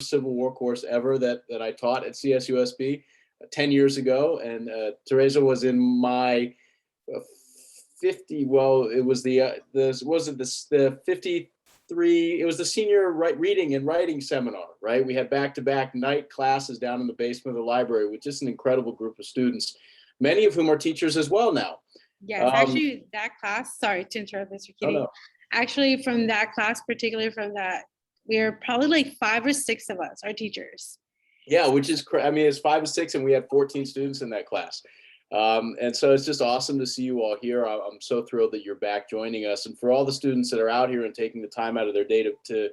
Civil War course ever that I taught at CSUSB 10 years ago. And Tereza was in my 50, well, it was the 53, it was the senior reading and writing seminar, right? We had back-to-back night classes down in the basement of the library with just an incredible group of students, many of whom are teachers as well now. Yes, actually that class, sorry to interrupt, Mr. Keating. No. Actually, from that class, particularly from that, we're probably like 5 or 6 of us are teachers. Yeah, which is, I mean, it's 5 or 6 and we had 14 students in that class. And so it's just awesome to see you all here. I'm so thrilled that you're back joining us. And for all the students that are out here and taking the time out of their day to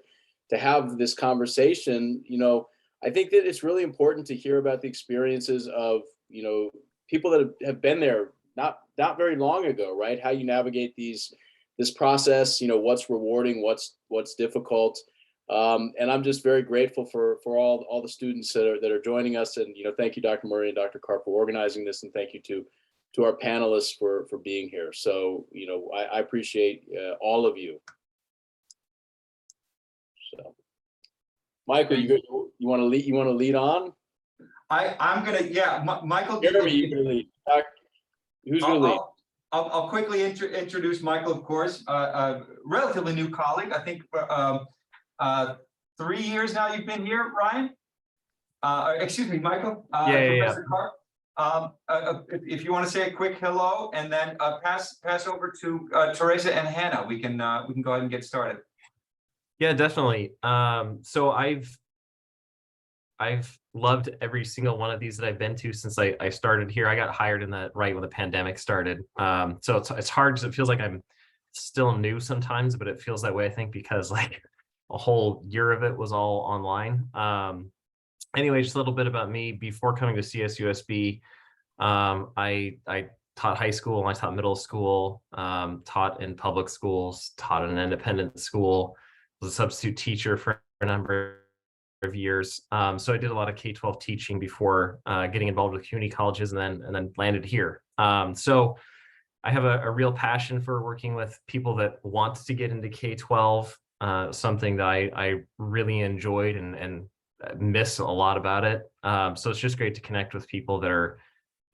have this conversation, you know, I think that it's really important to hear about the experiences of, you know, people that have been there not very long ago, right? How you navigate this process, you know, what's rewarding, what's difficult. And I'm just very grateful for all the students that are joining us. And, you know, thank you, Dr. Murray and Dr. Karp, for organizing this. And thank you to our panelists for being here. So, you know, I appreciate all of you. So, Michael, you want to lead on? I'm gonna, yeah, Michael. Jeremy, you can lead. Who's gonna lead? I'll quickly introduce Michael, of course, a relatively new colleague. I think 3 years now you've been here, Ryan. Excuse me, Michael. Professor Karp. If you want to say a quick hello, and then pass over to Tereza and Hannah, we can go ahead and get started. Yeah, definitely. So I've loved every single one of these that I've been to since I started here. I got hired in that right when the pandemic started. So it's hard because it feels like I'm still new sometimes, but it feels that way, I think, because like a whole year of it was all online. Anyway, just a little bit about me. Before coming to CSUSB, I taught high school, I taught middle school, taught in public schools, taught in an independent school, was a substitute teacher for a number of years. So I did a lot of K-12 teaching before getting involved with community colleges, and then landed here. So I have a real passion for working with people that want to get into K-12, something that I really enjoyed and miss a lot about it. So it's just great to connect with people that are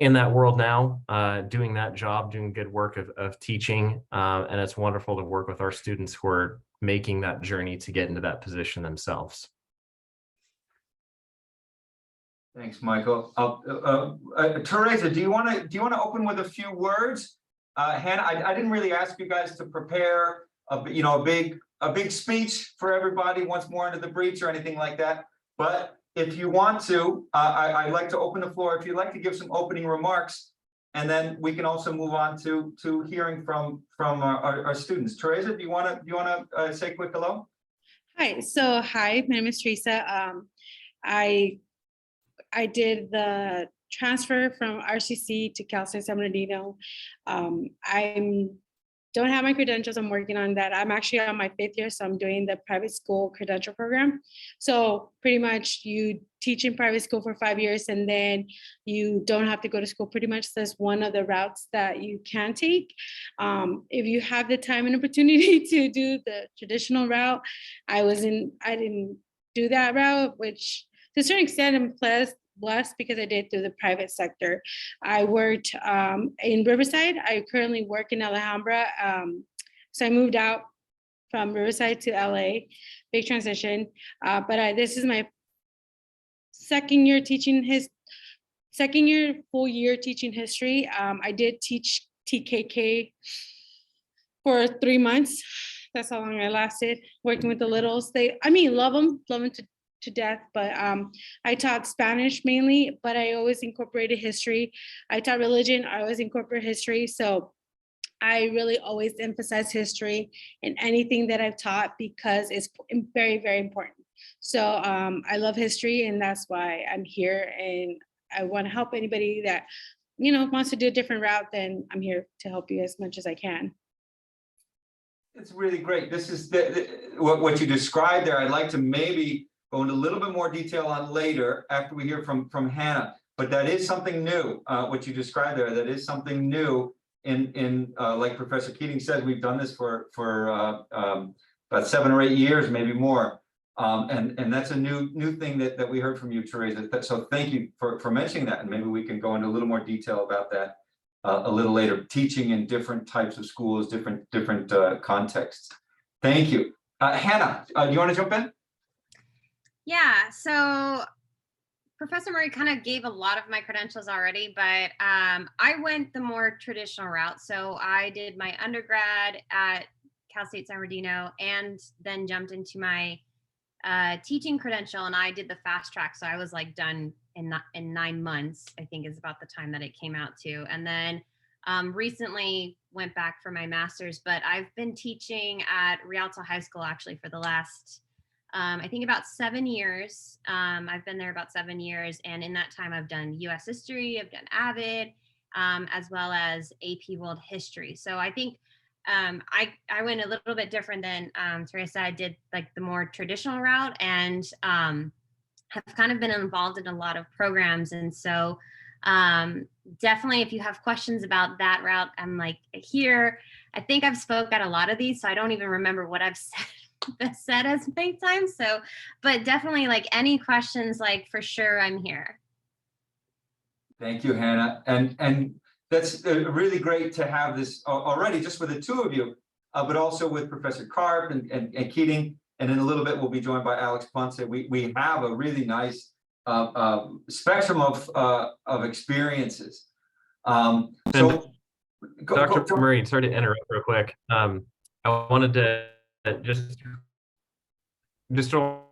in that world now, doing that job, doing good work of teaching. And it's wonderful to work with our students who are making that journey to get into that position themselves. Thanks, Michael. Tereza, do you want to open with a few words? Hannah, I didn't really ask you guys to prepare a big speech for everybody once more into the breach or anything like that. But if you want to, I'd like to open the floor. If you'd like to give some opening remarks, and then we can also move on to hearing from our students. Tereza, do you want to say a quick hello? Hi. So hi, my name is Tereza. I did the transfer from RCC to Cal State San Bernardino. I don't have my credentials. I'm working on that. I'm actually on my 5th year, so I'm doing the private school credential program. So pretty much you teach in private school for 5 years, and then you don't have to go to school. Pretty much that's one of the routes that you can take. If you have the time and opportunity to do the traditional route, I didn't do that route, which to a certain extent I'm blessed because I did through the private sector. I worked in Riverside. I currently work in Alhambra. So I moved out from Riverside to LA, big transition. But this is my second year full year teaching history. I did teach TKK for 3 months. That's how long I lasted working with the littles. Love them to death, but I taught Spanish mainly, but I always incorporated history. I taught religion, I always incorporate history. So I really always emphasize history in anything that I've taught because it's very, very important. So I love history, and that's why I'm here, and I want to help anybody that wants to do a different route. Then I'm here to help you as much as I can. It's really great. This is what you described there. I'd like to maybe go into a little bit more detail on later after we hear from Hannah, but that is something new, what you described there. That is something new in like Professor Keating says, we've done this for about 7 or 8 years, maybe more. And that's a new thing that we heard from you, Tereza. So thank you for mentioning that, and maybe we can go into a little more detail about that a little later. Teaching in different types of schools, different contexts. Thank you, Hannah. Do you want to jump in? Yeah. So Professor Murray kind of gave a lot of my credentials already, but I went the more traditional route. So I did my undergrad at Cal State San Bernardino and then jumped into my teaching credential, and I did the fast track. So I was like done in 9 months, I think is about the time that it came out to. And then recently went back for my master's, but I've been teaching at Rialto High School actually for the last I think about 7 years. I've been there about 7 years. And in that time, I've done US history, I've done AVID, as well as AP World History. So I think I went a little bit different than Teresa. I did like the more traditional route and have kind of been involved in a lot of programs. And so definitely if you have questions about that route, I'm like here. I think I've spoke at a lot of these, so I don't even remember what I've said as many times. So, but definitely like any questions, like for sure I'm here. Thank you, Hannah. And that's really great to have this already just with the two of you, but also with Professor Karp and Keating. And in a little bit, we'll be joined by Alex Ponce. We have a really nice spectrum of experiences. So, Dr. Murray, sorry to interrupt real quick. I wanted to just wanted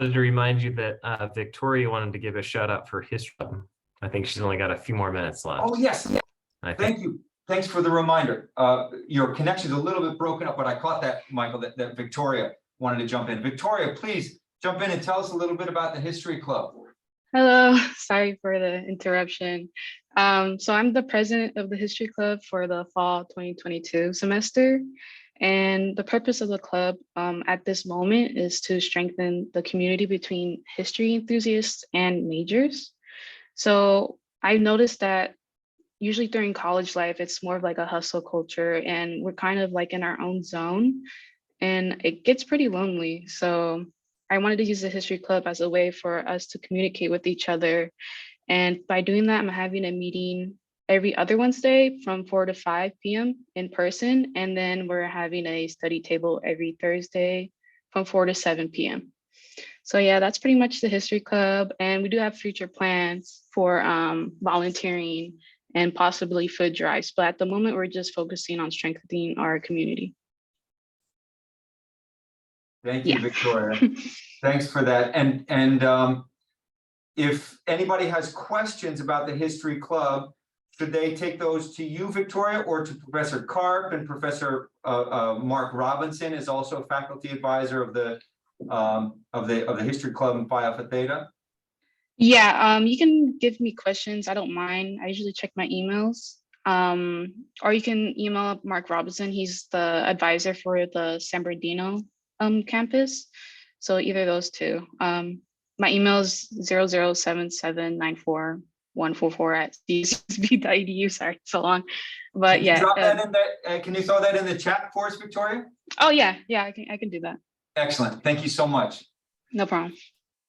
to remind you that Victoria wanted to give a shout out for history. I think she's only got a few more minutes left. Oh, yes. Thank you. Thanks for the reminder. Your connection's a little bit broken up, but I caught that, Michael, that Victoria wanted to jump in. Victoria, please jump in and tell us a little bit about the History Club. Hello, sorry for the interruption. So I'm the president of the History Club for the fall 2022 semester. And the purpose of the club at this moment is to strengthen the community between history enthusiasts and majors. So I noticed that usually during college life, it's more of like a hustle culture and we're kind of like in our own zone and it gets pretty lonely. So I wanted to use the History Club as a way for us to communicate with each other. And by doing that, I'm having a meeting every other Wednesday from 4 to 5 p.m. in person. And then we're having a study table every Thursday from 4 to 7 p.m. So yeah, that's pretty much the History Club. And we do have future plans for volunteering and possibly food drives. But at the moment, we're just focusing on strengthening our community. Thank you, Victoria. Thanks for that. And if anybody has questions about the History Club, should they take those to you, Victoria, or to Professor Karp? And Professor Mark Robinson is also a faculty advisor of the History Club in Phi Alpha Theta. Yeah, you can give me questions. I don't mind. I usually check my emails. Or you can email Mark Robinson. He's the advisor for the San Bernardino campus. So either of those two. My email is 0077941144@csusb.edu. Sorry, so long. But Can yeah. you drop that in can you throw that in the chat for us, Victoria? Oh yeah, I can do that. Excellent. Thank you so much. No problem.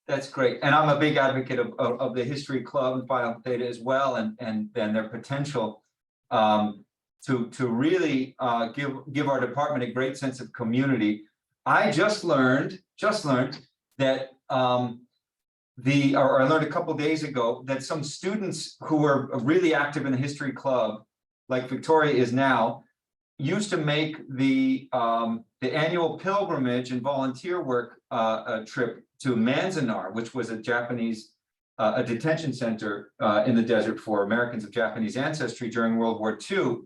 That's great. And I'm a big advocate of the History Club and Phi Alpha Theta as well, and their potential to really give our department a great sense of community. I just learned that I learned a couple of days ago that some students who were really active in the History Club, like Victoria is now, used to make the annual pilgrimage and volunteer work trip to Manzanar, which was a Japanese a detention center in the desert for Americans of Japanese ancestry during World War II,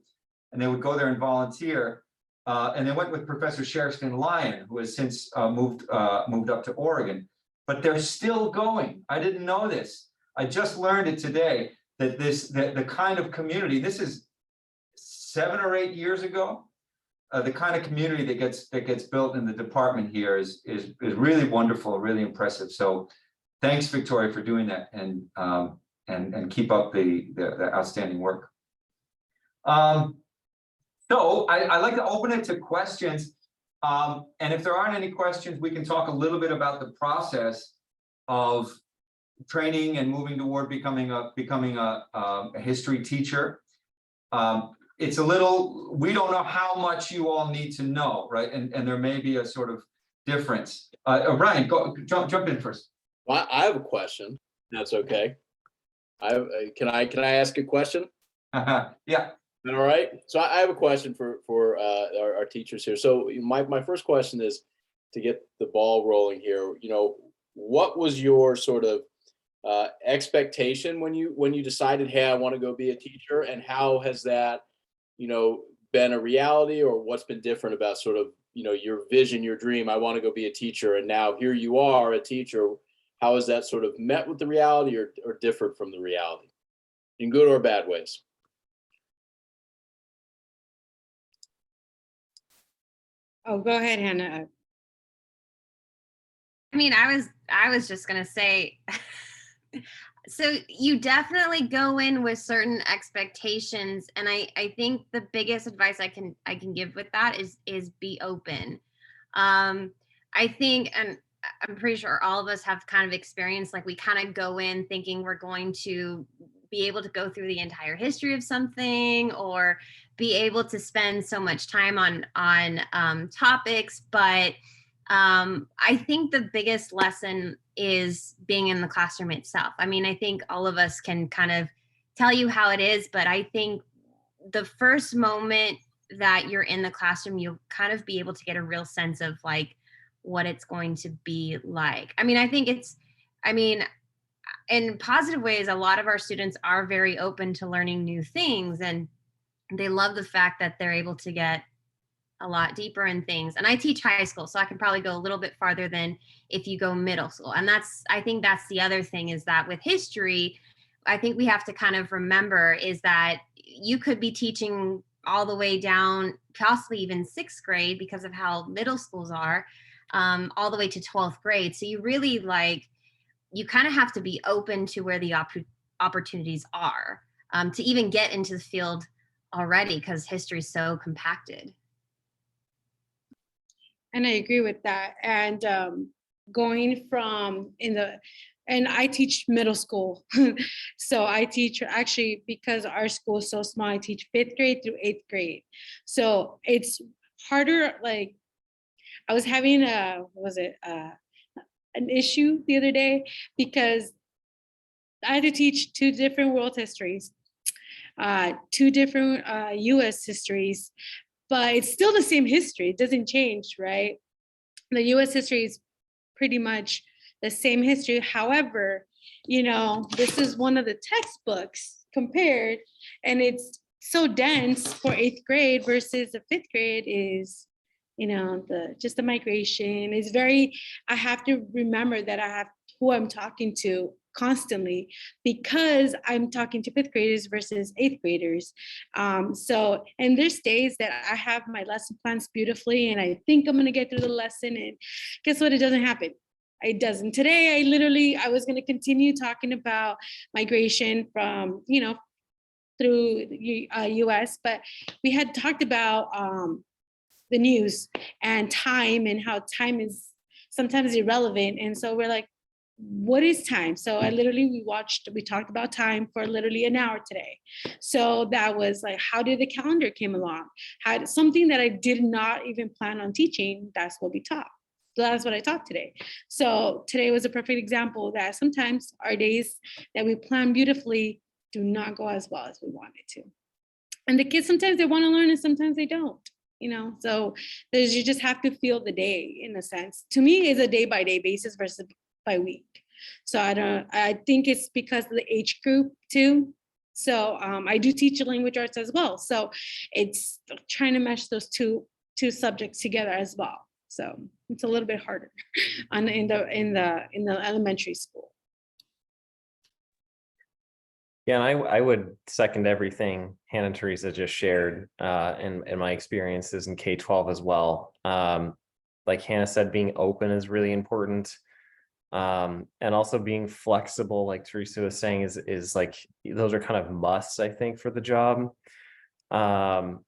and they would go there and volunteer. And they went with Professor Sherston Lyon, who has since moved up to Oregon. But they're still going. I didn't know this. I just learned it today that the kind of community, this is 7 or 8 years ago, the kind of community that gets built in the department here is really wonderful, really impressive. So thanks, Victoria, for doing that, and keep up the outstanding work. So I'd like to open it to questions. And if there aren't any questions, we can talk a little bit about the process of training and moving toward becoming a history teacher. It's a little, we don't know how much you all need to know, right? And there may be a sort of difference. Ryan, jump in first. Well, I have a question. That's okay. Can I ask a question? Yeah. All right. So I have a question for our teachers here. So my first question is to get the ball rolling here. You know, what was your sort of expectation when you decided, hey, I want to go be a teacher, and how has that, you know, been a reality, or what's been different about sort of, you know, your vision, your dream, I want to go be a teacher, and now here you are a teacher. How has that sort of met with the reality, or differed from the reality, in good or bad ways? Oh, go ahead, Hannah. I mean, I was just gonna say, so you definitely go in with certain expectations, and I think the biggest advice I can give with that is be open. I think, and I'm pretty sure all of us have kind of experienced, like, we kind of go in thinking we're going to be able to go through the entire history of something, or be able to spend so much time on topics, but I think the biggest lesson is being in the classroom itself. I mean, I think all of us can kind of tell you how it is, but I think the first moment that you're in the classroom, you'll kind of be able to get a real sense of like what it's going to be like. I mean, I think in positive ways, a lot of our students are very open to learning new things, and they love the fact that they're able to get a lot deeper in things. And I teach high school, so I can probably go a little bit farther than if you go middle school. And I think that's the other thing, is that with history, I think we have to kind of remember is that you could be teaching all the way down, possibly even 6th grade, because of how middle schools are, all the way to 12th grade. So you really you kind of have to be open to where the opportunities are, to even get into the field already, because history is so compacted. And I agree with that. And going from and I teach middle school. So I teach, actually, because our school is so small, I teach 5th grade through 8th grade. So it's harder. Like, I was having an issue the other day, because I had to teach 2 different world histories, 2 different US histories, but it's still the same history. It doesn't change, right? The US history is pretty much the same history. However, you know, this is one of the textbooks compared, and it's so dense for 8th grade versus the 5th grade is, you know, just the migration is very, I have to remember that I have who I'm talking to constantly, because I'm talking to 5th graders versus 8th graders. So, and there's days that I have my lesson plans beautifully, and I think I'm going to get through the lesson, and guess what? It doesn't happen. It doesn't. Today, I was going to continue talking about migration from, you know, through US, but we had talked about the news and time, and how time is sometimes irrelevant. And so we're like, what is time? So we talked about time for literally an hour today. So that was like, how did the calendar came along? Had something that I did not even plan on teaching, that's what we taught. So that's what I taught today. So today was a perfect example that sometimes our days that we plan beautifully do not go as well as we wanted to. And the kids, sometimes they want to learn and sometimes they don't. You know, so you just have to feel the day, in a sense. To me, it's a day-by-day basis versus by week. So I think it's because of the age group too. So I do teach language arts as well. So it's trying to mesh those two subjects together as well. So it's a little bit harder in the elementary school. Yeah, and I would second everything Hannah and Tereza just shared in my experiences in K-12 as well. Like Hannah said, being open is really important. And also being flexible, like Teresa was saying, is like, those are kind of musts, I think, for the job. And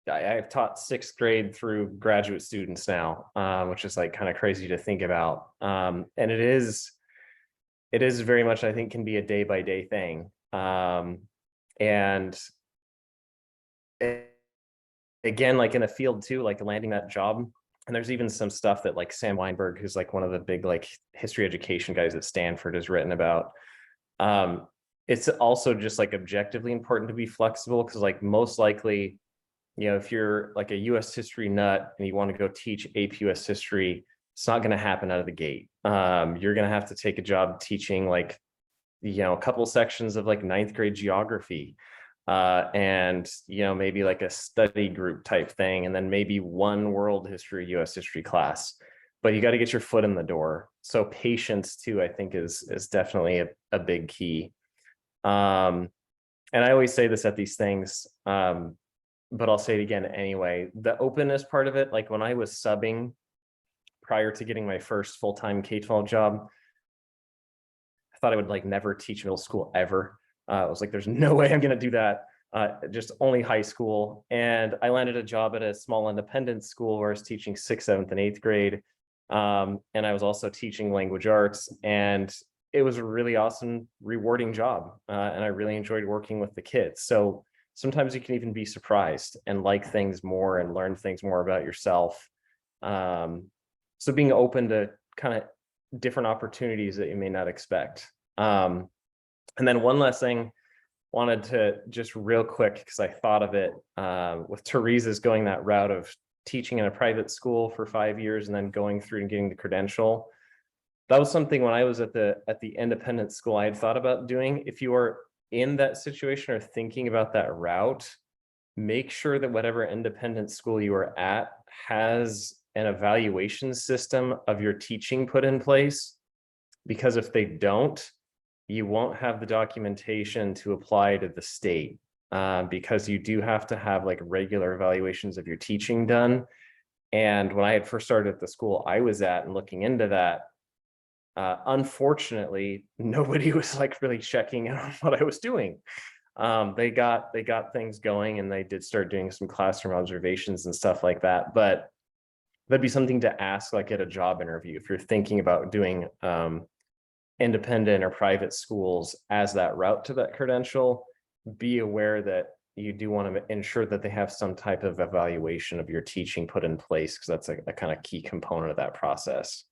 I've taught 6th grade through graduate students now, which is like kind of crazy to think about. And it is very much, I think, can be a day by day thing. And again, like in a field too, like landing that job. And there's even some stuff that like Sam Weinberg, who's like one of the big like history education guys at Stanford, has written about. It's also just like objectively important to be flexible, because like most likely, you know, if you're like a US history nut and you want to go teach AP US history, it's not going to happen out of the gate. You're going to have to take a job teaching like, you know, a couple sections of like 9th grade geography, and, you know, maybe like a study group type thing, and then maybe one world history, US history class. But you got to get your foot in the door. So patience too, I think is definitely a big key. And I always say this at these things, but I'll say it again anyway. The openness part of it, like when I was subbing prior to getting my first full-time K-12 job, I thought I would like never teach middle school ever. I was like, there's no way I'm going to do that. Just only high school. And I landed a job at a small independent school where I was teaching 6th, 7th, and 8th grade. And I was also teaching language arts, and it was a really awesome, rewarding job. And I really enjoyed working with the kids. So sometimes you can even be surprised and like things more and learn things more about yourself. So being open to kind of different opportunities that you may not expect. And then one last thing, wanted to just real quick, because I thought of it, with Tereza's going that route of teaching in a private school for 5 years and then going through and getting the credential. That was something when I was at the independent school I had thought about doing. If you are in that situation or thinking about that route, make sure that whatever independent school you are at has an evaluation system of your teaching put in place, because if they don't, you won't have the documentation to apply to the state, because you do have to have like regular evaluations of your teaching done. And when I had first started at the school I was at and looking into that, unfortunately, nobody was like really checking out what I was doing. They got things going, and they did start doing some classroom observations and stuff like that. But that'd be something to ask like at a job interview if you're thinking about doing independent or private schools as that route to that credential. Be aware that you do want to ensure that they have some type of evaluation of your teaching put in place, because that's a kind of key component of that process.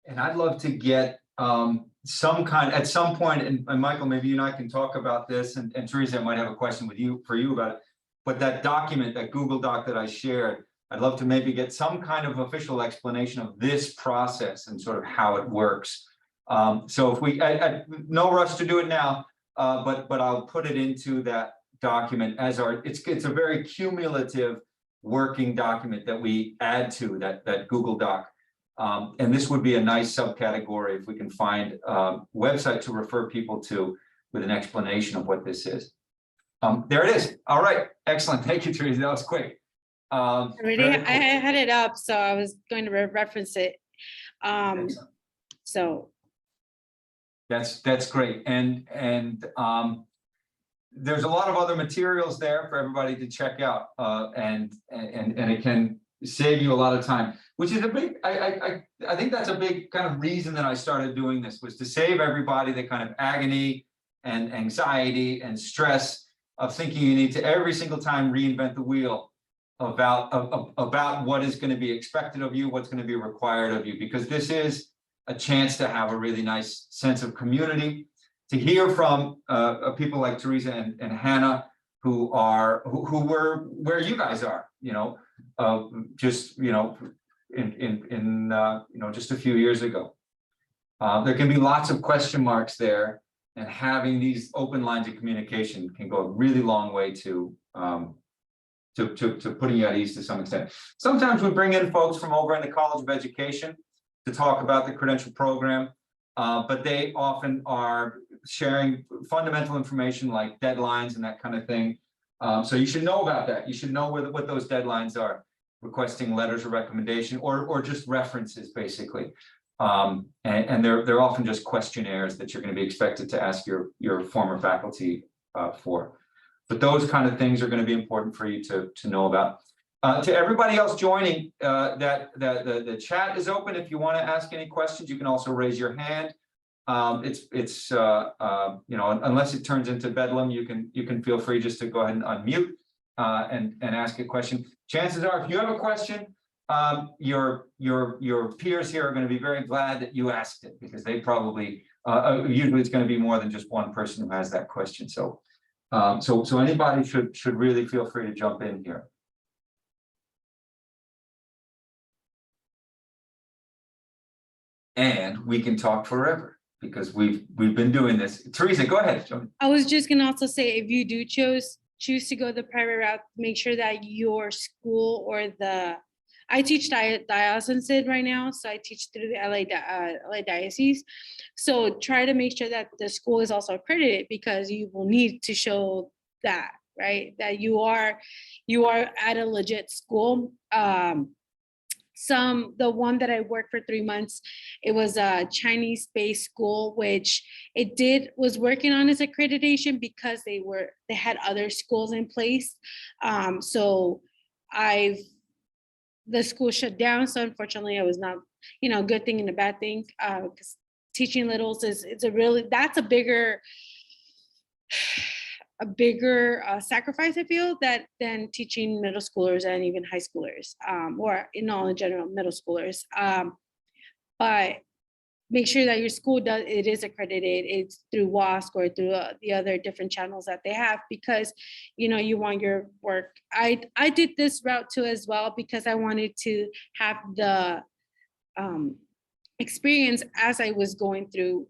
And I'd love to get some kind, at some point, and Michael, maybe you and I can talk about this, and Tereza, I might have a question for you about it, but that document, that Google Doc that I shared, I'd love to maybe get some kind of official explanation of this process and sort of how it works. So if we, no rush to do it now, but I'll put it into that document as it's a very cumulative working document that we add to that Google Doc. And this would be a nice subcategory if we can find a website to refer people to with an explanation of what this is. There it is. All right, excellent. Thank you, Teresa. That was quick. I had it up, so I was going to reference it. So that's great. And there's a lot of other materials there for everybody to check out, and it can save you a lot of time, which is a big, I think that's a big kind of reason that I started doing this, was to save everybody the kind of agony and anxiety and stress of thinking you need to every single time reinvent the wheel about what is going to be expected of you, what's going to be required of you, because this is a chance to have a really nice sense of community, to hear from people like Tereza and Hannah, who were where you guys are, just in just a few years ago. There can be lots of question marks there, and having these open lines of communication can go a really long way to putting you at ease to some extent. Sometimes we bring in folks from over in the College of Education to talk about the credential program, but they often are sharing fundamental information like deadlines and that kind of thing. So you should know about that. You should know what those deadlines are, requesting letters of recommendation or just references, basically. And they're often just questionnaires that you're going to be expected to ask your former faculty for. but those kind of things are going to be important for you to know about. To everybody else joining, the chat is open. If you want to ask any questions, you can also raise your hand. It's you know, unless it turns into bedlam, you can feel free just to go ahead and unmute and ask a question. Chances are, if you have a question, your peers here are going to be very glad that you asked it, because they probably usually it's going to be more than just one person who has that question. So so anybody should really feel free to jump in here. And we can talk forever, because we've been doing this. Teresa, go ahead. I was just gonna also say, if you do choose to go the private route, make sure that your school or I teach diocesan right now, so I teach through the LA diocese. So try to make sure that the school is also accredited, because you will need to show that, right? That you are at a legit school. The one that I worked for 3 months, it was a Chinese-based school, which was working on its accreditation because they had other schools in place. So the school shut down. So unfortunately, I was not, a good thing and a bad thing. Because teaching littles that's a bigger sacrifice, I feel, than teaching middle schoolers and even high schoolers, or in general, middle schoolers. But make sure that your school is accredited. It's through WASC or through the other different channels that they have, because you want your work. I did this route too as well, because I wanted to have the experience as I was going through,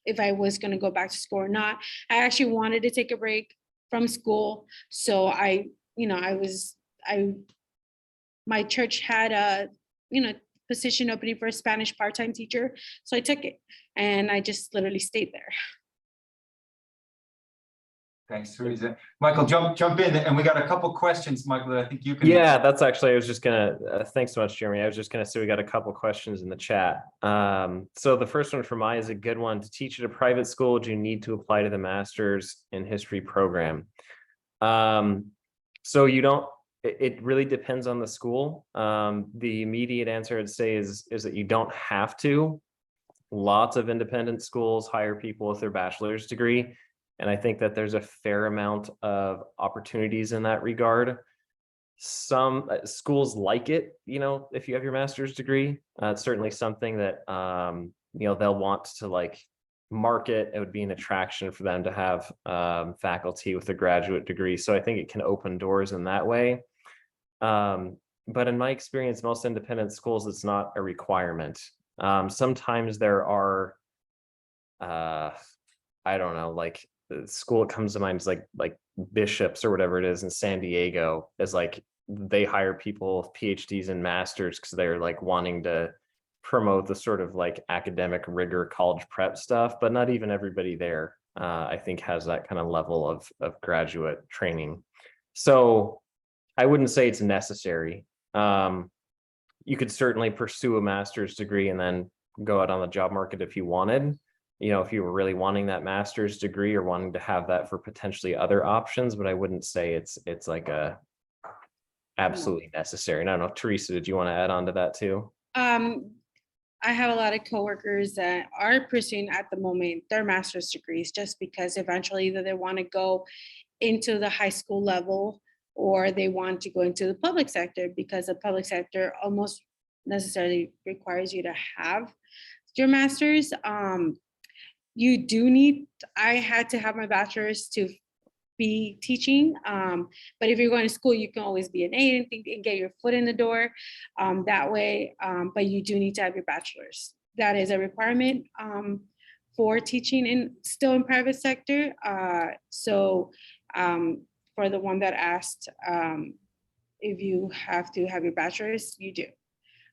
if I was going to go back to school or not. I actually wanted to take a break from school. So my church had a, position opening for a Spanish part-time teacher. So I took it, and I just literally stayed there. Thanks, Teresa. Michael, jump in, and we got a couple questions, Michael, that I think you can. Yeah, that's actually, I was just gonna, thanks so much, Jeremy. I was just gonna say we got a couple questions in the chat. So the first one from I is a good one. To teach at a private school, do you need to apply to the Master's in History program? So you don't, it really depends on the school. The immediate answer I'd say is that you don't have to. Lots of independent schools hire people with their bachelor's degree. And I think that there's a fair amount of opportunities in that regard. Some schools like it, if you have your master's degree. It's certainly something that, they'll want to market. It would be an attraction for them to have faculty with a graduate degree. So I think it can open doors in that way. But in my experience, most independent schools, it's not a requirement. Sometimes there are, I don't know, the school that comes to mind is like Bishops or whatever it is in San Diego, is they hire people with PhDs and masters because they're wanting to promote the sort of academic rigor college prep stuff, but not even everybody there I think has that kind of level of graduate training. So I wouldn't say it's necessary. You could certainly pursue a master's degree and then go out on the job market if you wanted. If you were really wanting that master's degree or wanting to have that for potentially other options, but I wouldn't say it's a absolutely necessary. And I don't know, Teresa, did you want to add on to that too? I have a lot of coworkers that are pursuing at the moment their master's degrees, just because eventually either they want to go into the high school level or they want to go into the public sector, because the public sector almost necessarily requires you to have your master's. I had to have my bachelor's to be teaching, but if you're going to school, you can always be an aide and get your foot in the door that way, but you do need to have your bachelor's. That is a requirement for teaching still in private sector. So for the one that asked if you have to have your bachelor's, you do.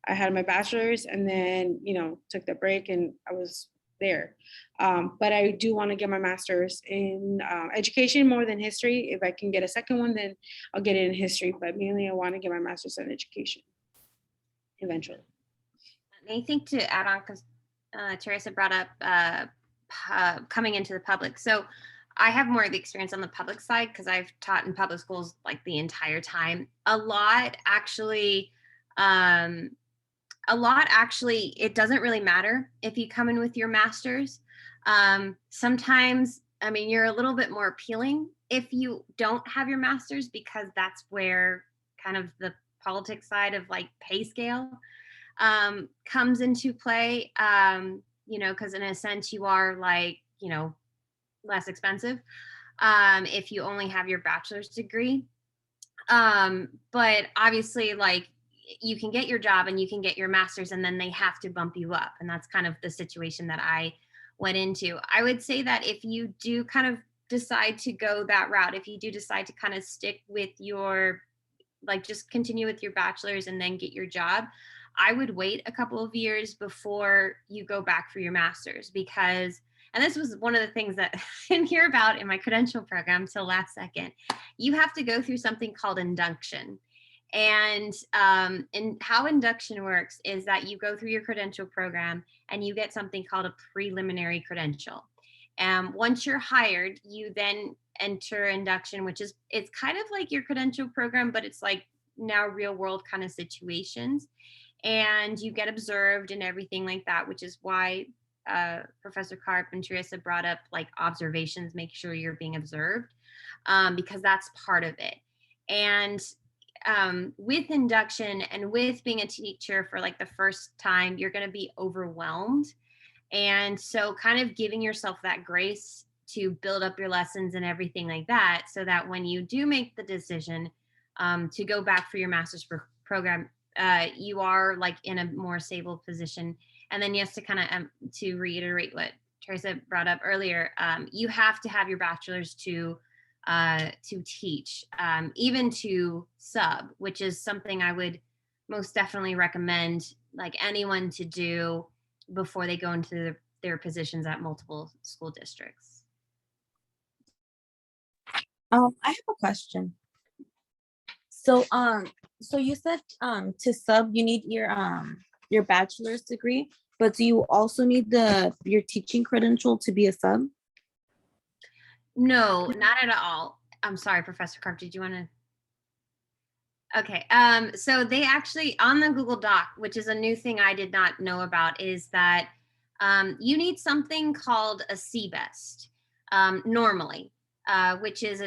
I had my bachelor's and then took the break and I was there. But I do want to get my master's in education more than history. If I can get a second one, then I'll get it in history, but mainly I want to get my master's in education eventually. I think to add on, because Teresa brought up coming into the public. So I have more of the experience on the public side because I've taught in public schools like the entire time. A lot actually, it doesn't really matter if you come in with your master's. Sometimes, I mean, you're a little bit more appealing if you don't have your master's, because that's where kind of the politics side of like pay scale comes into play. You know, because in a sense you are like, you know, less expensive if you only have your bachelor's degree. But obviously, like, you can get your job and you can get your master's, and then they have to bump you up. And that's kind of the situation that I went into. I would say that if you do kind of decide to go that route, if you do decide to kind of stick with your, like, just continue with your bachelor's and then get your job, I would wait a couple of years before you go back for your master's, because, and this was one of the things that I didn't hear about in my credential program till last second, you have to go through something called induction. And how induction works is that you go through your credential program and you get something called a preliminary credential. And once you're hired, you then enter induction, which is, it's kind of like your credential program, but it's like now real world kind of situations. And you get observed and everything like that, which is why Professor Karp and Tereza brought up like observations, make sure you're being observed, because that's part of it. And with induction and with being a teacher for like the first time, you're going to be overwhelmed. And so kind of giving yourself that grace to build up your lessons and everything like that, so that when you do make the decision to go back for your master's program, you are like in a more stable position. And then yes, to kind of to reiterate what Tereza brought up earlier, you have to have your bachelor's to teach, even to sub, which is something I would most definitely recommend like anyone to do before they go into their positions at multiple school districts. I have a question. So so you said to sub you need your bachelor's degree, but do you also need your teaching credential to be a sub? No, not at all. I'm sorry, Professor Karp, did you want to? Okay, so they actually, on the Google Doc, which is a new thing I did not know about, is that you need something called a CBEST normally, which is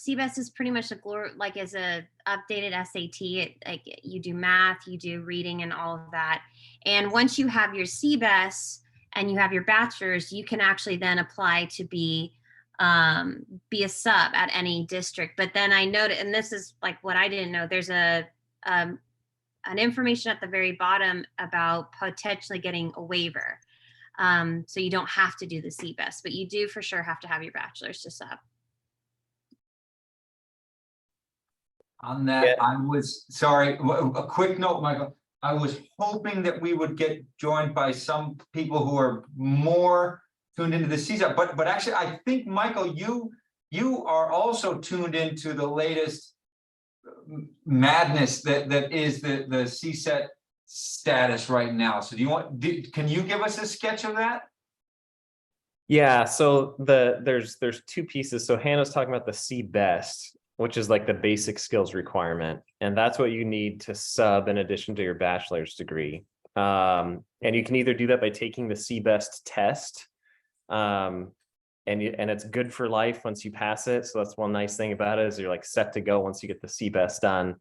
CBEST is pretty much like as a updated SAT. Like you do math, you do reading, and all of that. And once you have your CBEST and you have your bachelor's, you can actually then apply to be a sub at any district. But then I noted, and this is like what I didn't know, there's an information at the very bottom about potentially getting a waiver. So you don't have to do the CBEST, but you do for sure have to have your bachelor's to sub. On that, I was, sorry, a quick note, Michael. I was hoping that we would get joined by some people who are more tuned into the CSAT, but actually, I think, Michael, you are also tuned into the latest madness that is the CSAT status right now. So can you give us a sketch of that? Yeah, so there's two pieces. So Hannah's talking about the CBEST, which is like the basic skills requirement. And that's what you need to sub in addition to your bachelor's degree. And you can either do that by taking the CBEST test, and it's good for life once you pass it. So that's one nice thing about it, is you're like set to go once you get the CBEST done.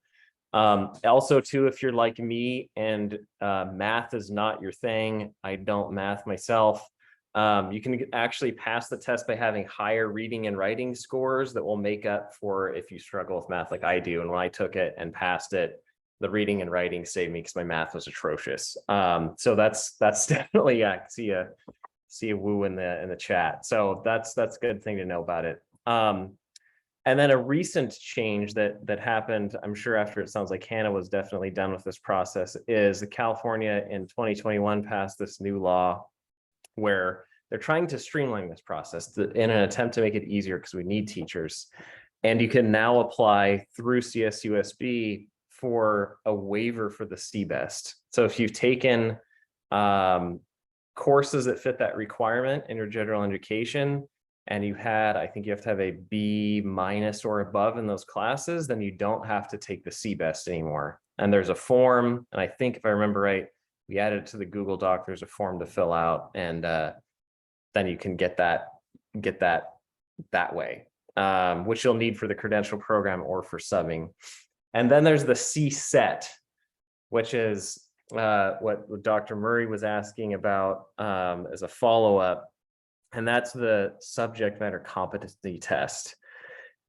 Also too, if you're like me and math is not your thing, I don't math myself, you can actually pass the test by having higher reading and writing scores that will make up for if you struggle with math like I do. And when I took it and passed it, the reading and writing saved me because my math was atrocious. So that's definitely, yeah, I see a woo in the chat. So that's a good thing to know about it. And then a recent change that happened, I'm sure after it sounds like Hannah was definitely done with this process, is the California in 2021 passed this new law where they're trying to streamline this process in an attempt to make it easier because we need teachers. And you can now apply through CSUSB for a waiver for the CBEST. So if you've taken courses that fit that requirement in your general education, and you had, I think you have to have a B- or above in those classes, then you don't have to take the CBEST anymore. And there's a form, and I think if I remember right, we added it to the Google Doc, there's a form to fill out, and then you can get that that way, which you'll need for the credential program or for subbing. And then there's the CSET, which is what Dr. Murray was asking about as a follow-up. And that's the subject matter competency test.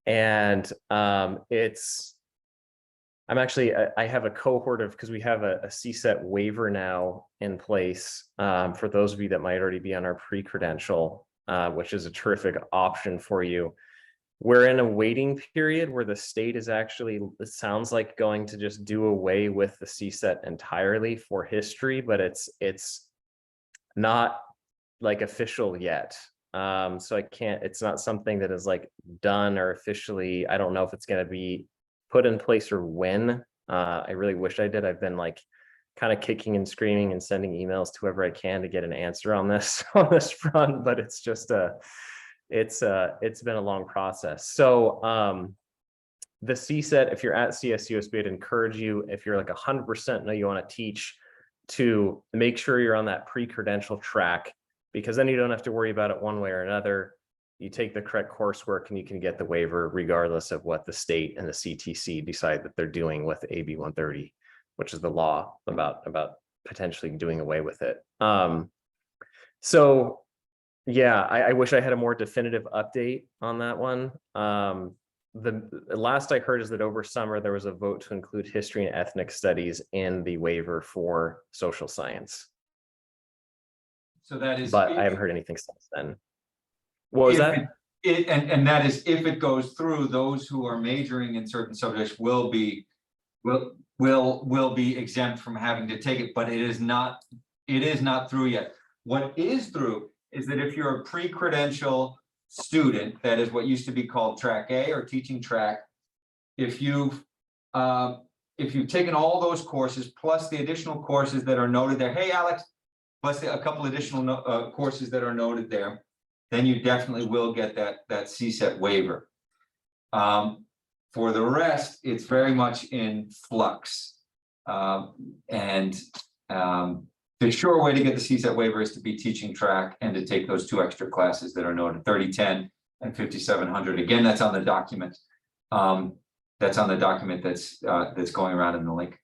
And I have a cohort of, because we have a CSET waiver now in place for those of you that might already be on our pre-credential, which is a terrific option for you. We're in a waiting period where the state is actually, it sounds like, going to just do away with the CSET entirely for history, but it's not like official yet. So it's not something that is like done or officially. I don't know if it's going to be put in place or when. I really wish I did. I've been like kind of kicking and screaming and sending emails to whoever I can to get an answer on this front, but it's just it's been a long process. So the CSET, if you're at CSUSB, I'd encourage you, if you're like 100% know you want to teach, to make sure you're on that pre-credential track, because then you don't have to worry about it one way or another. You take the correct coursework and you can get the waiver regardless of what the state and the CTC decide that they're doing with AB 130, which is the law about potentially doing away with it. So yeah, I wish I had a more definitive update on that one. The last I heard is that over summer there was a vote to include history and ethnic studies in the waiver for social science. So that is, but I haven't heard anything since then. What was that? And that is, if it goes through, those who are majoring in certain subjects will be exempt from having to take it, but it is not through yet. What is through is that if you're a pre-credential student, that is what used to be called track A or teaching track, if you've taken all those courses plus the additional courses that are noted there, hey Alex, plus a couple additional courses that are noted there, then you definitely will get that CSET waiver. For the rest, it's very much in flux. The sure way to get the CSET waiver is to be teaching track and to take those two extra classes that are noted, 3010 and 5700. Again, that's on the document. That's on the document that's going around in the link.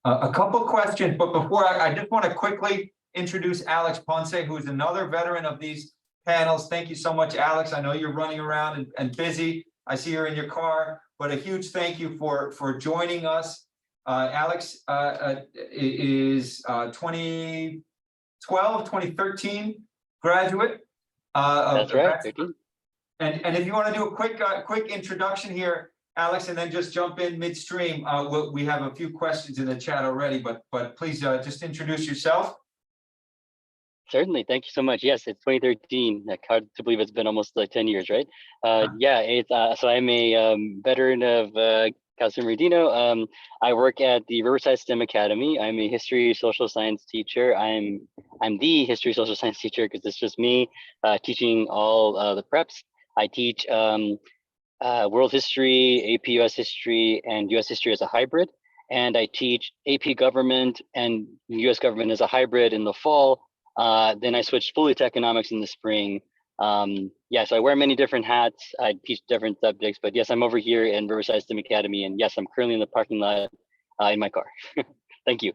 A couple questions, but before I just want to quickly introduce Alex Ponce, who is another veteran of these panels. Thank you so much, Alex. I know you're running around and busy. I see you're in your car, but a huge thank you for joining us. Alex is 2013 graduate. That's right. And if you want to do a quick introduction here, Alex, and then just jump in midstream. We have a few questions in the chat already, but please just introduce yourself. Certainly. Thank you so much. Yes, it's 2013. Hard to believe it's been almost like 10 years, right? Yeah, so I'm a veteran of Cal San Bernardino. I work at the Riverside STEM Academy. I'm a history social science teacher. I'm the history social science teacher because it's just me teaching all the preps. I teach world history, AP US history, and US history as a hybrid. And I teach AP government and US government as a hybrid in the fall. Then I switched fully to economics in the spring. Yeah, so I wear many different hats. I teach different subjects, but yes, I'm over here in Riverside STEM Academy, and yes, I'm currently in the parking lot in my car. Thank you.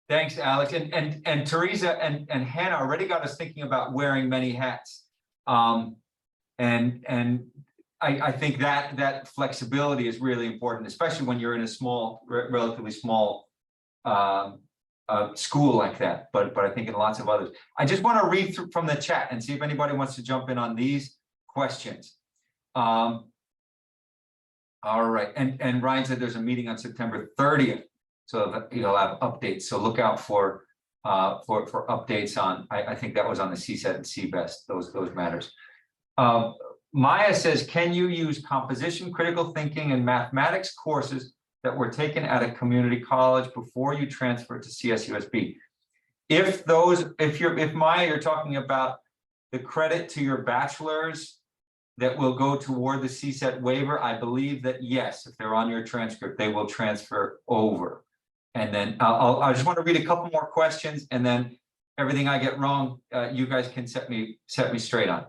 Thanks, Alex. And Tereza and Hannah already got us thinking about wearing many hats. I think that flexibility is really important, especially when you're in a small, relatively small school like that, but I think in lots of others. I just want to read through from the chat and see if anybody wants to jump in on these questions. All right, and Ryan said there's a meeting on September 30th, so that you'll have updates. So look out for updates on. I think that was on the CSET and CBEST. Those matters. Maya says, can you use composition, critical thinking, and mathematics courses that were taken at a community college before you transfer to CSUSB? If Maya, you're talking about the credit to your bachelor's that will go toward the CSET waiver? I believe that yes, if they're on your transcript, they will transfer over. And then I just want to read a couple more questions, and then everything I get wrong, you guys can set me straight on.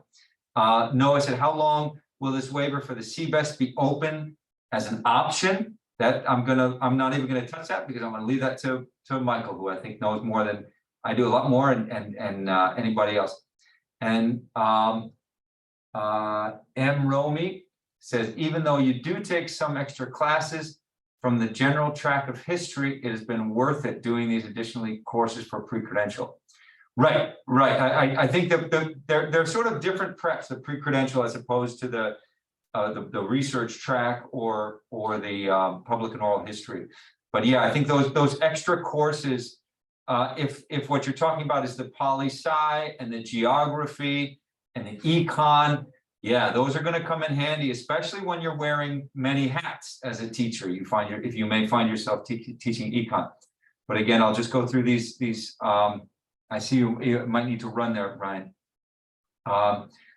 Noah said, how long will this waiver for the CBEST be open as an option? That I'm not even gonna touch that, because I'm gonna leave that to Michael, who I think knows more than I do, a lot more, and anybody else. And M. Romy says, even though you do take some extra classes from the general track of history, it has been worth it doing these additionally courses for pre-credential. Right. I think that they're sort of different preps, the pre-credential as opposed to the research track or the public and oral history. But yeah, I think those extra courses, if what you're talking about is the poli-sci and the geography and the econ, yeah, those are going to come in handy, especially when you're wearing many hats as a teacher. If you may find yourself teaching econ. But again, I'll just go through these. I see you might need to run there, Ryan.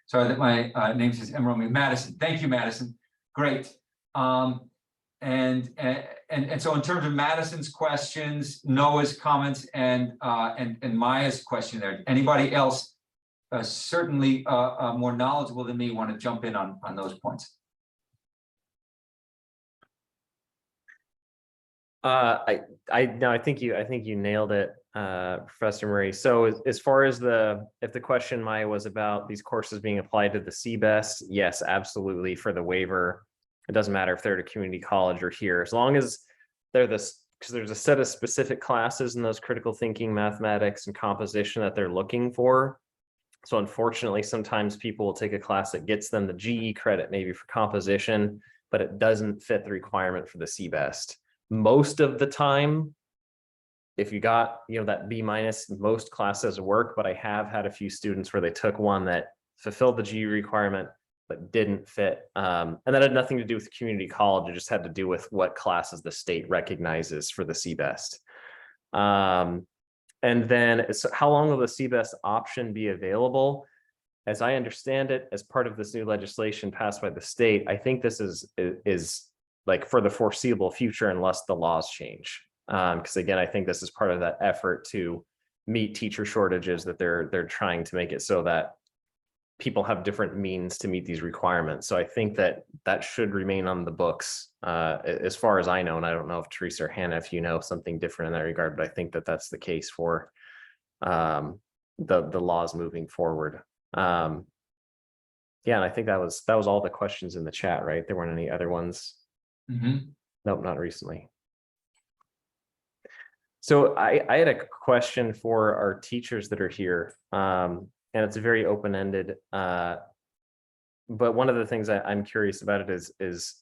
Sorry that my name says Emerald Madison. Thank you, Madison. Great. And so in terms of Madison's questions, Noah's comments, and Maya's question there, anybody else certainly more knowledgeable than me want to jump in on those points? I think you nailed it, Professor Murray. So as far as if the question, Maya, was about these courses being applied to the CBEST, yes, absolutely, for the waiver. It doesn't matter if they're at a community college or here, as long as they're because there's a set of specific classes in those critical thinking, mathematics, and composition that they're looking for. So unfortunately, sometimes people will take a class that gets them the GE credit maybe for composition, but it doesn't fit the requirement for the CBEST. Most of the time, if you got that B-, most classes work, but I have had a few students where they took one that fulfilled the GE requirement but didn't fit, and that had nothing to do with community college. It just had to do with what classes the state recognizes for the CBEST. And then, so how long will the CBEST option be available? As I understand it, as part of this new legislation passed by the state, I think this is like for the foreseeable future, unless the laws change. Because again, I think this is part of that effort to meet teacher shortages, that they're trying to make it so that people have different means to meet these requirements. So I think that should remain on the books as far as I know. And I don't know if Teresa or Hannah, if you know something different in that regard, but I think that that's the case for the laws moving forward. Yeah, and I think that was all the questions in the chat, right? There weren't any other ones. Nope, not recently. So I had a question for our teachers that are here, and it's very open-ended. But one of the things I'm curious about it is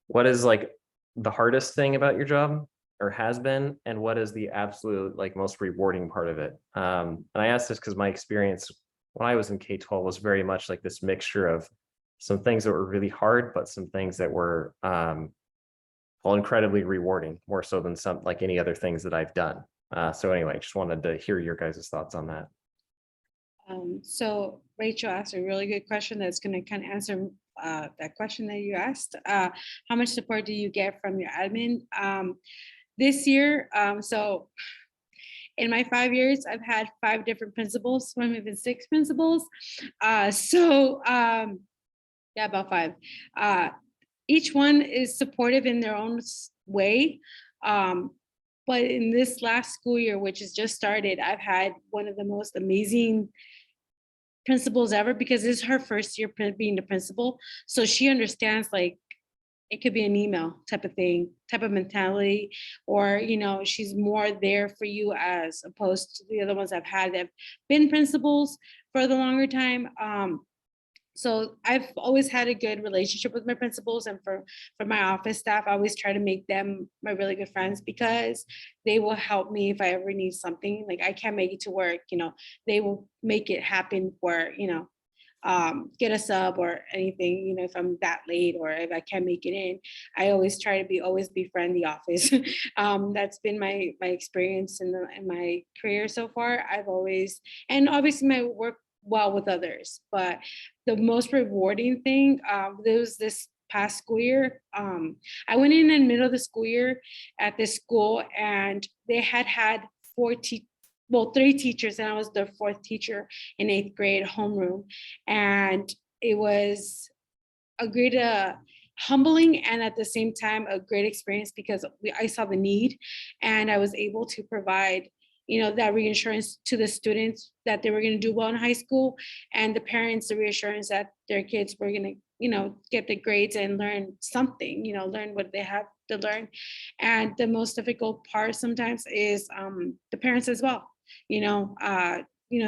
what is like the hardest thing about your job, or has been, and what is the absolute most rewarding part of it? And I ask this because my experience when I was in K-12 was very much like this mixture of some things that were really hard, but some things that were incredibly rewarding, more so than any other things that I've done. So anyway, just wanted to hear your guys' thoughts on that. So Rachel asked a really good question that's going to kind of answer that question that you asked. How much support do you get from your admin? This year, so in my 5 years, I've had 5 different principals, maybe even 6 principals. Yeah, about 5. Each one is supportive in their own way. But in this last school year, which has just started, I've had one of the most amazing principals ever, because this is her first year being the principal. So she understands, like, it could be an email type of thing, type of mentality, or, she's more there for you as opposed to the other ones I've had that have been principals for the longer time. So I've always had a good relationship with my principals, and for my office staff, I always try to make them my really good friends, because they will help me if I ever need something. Like I can't make it to work, they will make it happen for, get a sub or anything, if I'm that late or if I can't make it in. I always try to always befriend the office. That's been my experience in my career so far. I've always, and obviously my work well with others. But the most rewarding thing, there was this past school year. I went in the middle of the school year at this school, and they had three teachers, and I was the fourth teacher in 8th grade homeroom. And it was a great humbling, and at the same time a great experience, because I saw the need, and I was able to provide, you know, that reassurance to the students that they were going to do well in high school, and the parents the reassurance that their kids were going to, you know, get the grades and learn something, you know, learn what they have to learn. And the most difficult part sometimes is the parents as well. You know,